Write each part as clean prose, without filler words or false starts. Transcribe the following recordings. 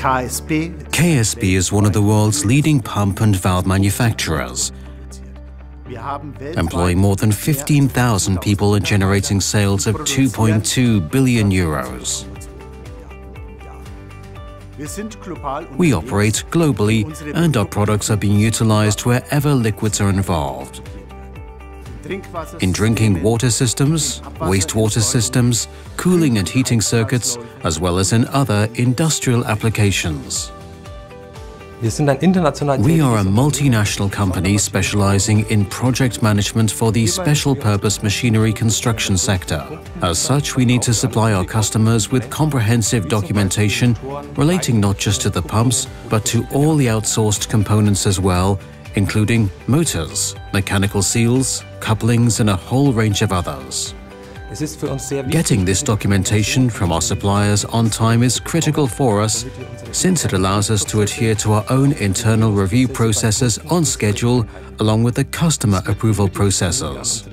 KSB is one of the world's leading pump and valve manufacturers, employing more than 15,000 people and generating sales of 2.2 billion euros. We operate globally and our products are being utilized wherever liquids are involved. In drinking water systems, wastewater systems, cooling and heating circuits, as well as in other industrial applications. We are a multinational company specializing in project management for the special-purpose machinery construction sector. As such, we need to supply our customers with comprehensive documentation relating not just to the pumps, but to all the outsourced components as well, including motors, mechanical seals, couplings, and a whole range of others. Getting this documentation from our suppliers on time is critical for us, since it allows us to adhere to our own internal review processes on schedule, along with the customer approval processes.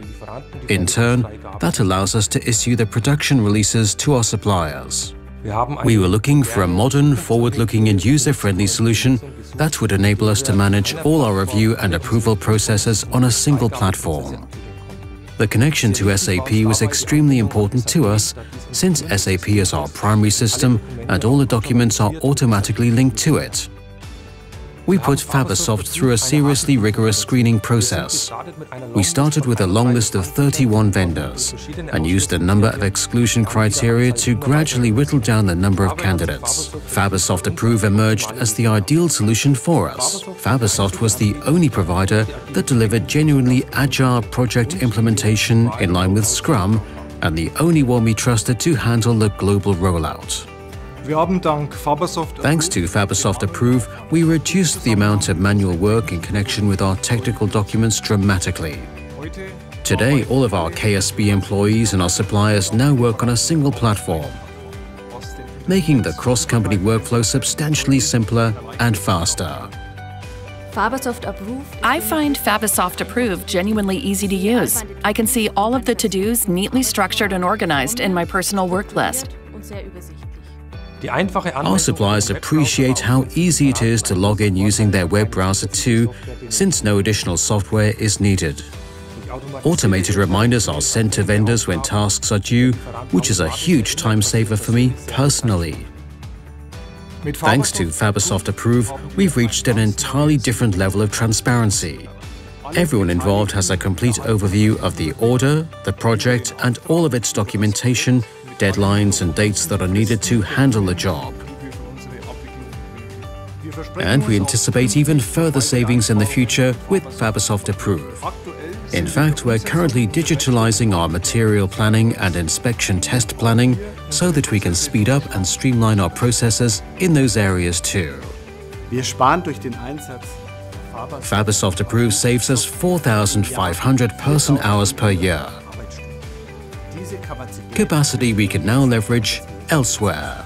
In turn, that allows us to issue the production releases to our suppliers. We were looking for a modern, forward-looking and user-friendly solution that would enable us to manage all our review and approval processes on a single platform. The connection to SAP was extremely important to us, since SAP is our primary system and all the documents are automatically linked to it. We put Fabasoft through a seriously rigorous screening process. We started with a long list of 31 vendors and used a number of exclusion criteria to gradually whittle down the number of candidates. Fabasoft Approve emerged as the ideal solution for us. Fabasoft was the only provider that delivered genuinely agile project implementation in line with Scrum and the only one we trusted to handle the global rollout. Thanks to Fabasoft Approve, we reduced the amount of manual work in connection with our technical documents dramatically. Today, all of our KSB employees and our suppliers now work on a single platform, making the cross-company workflow substantially simpler and faster. I find Fabasoft Approve genuinely easy to use. I can see all of the to-dos neatly structured and organized in my personal work list. Our suppliers appreciate how easy it is to log in using their web browser too, since no additional software is needed. Automated reminders are sent to vendors when tasks are due, which is a huge time saver for me personally. Thanks to Fabasoft Approve, we've reached an entirely different level of transparency. Everyone involved has a complete overview of the order, the project, and all of its documentation, deadlines and dates that are needed to handle the job. And we anticipate even further savings in the future with Fabasoft Approve. In fact, we're currently digitalizing our material planning and inspection test planning so that we can speed up and streamline our processes in those areas too. Fabasoft Approve saves us 4,500 person-hours per year. Capacity we can now leverage elsewhere.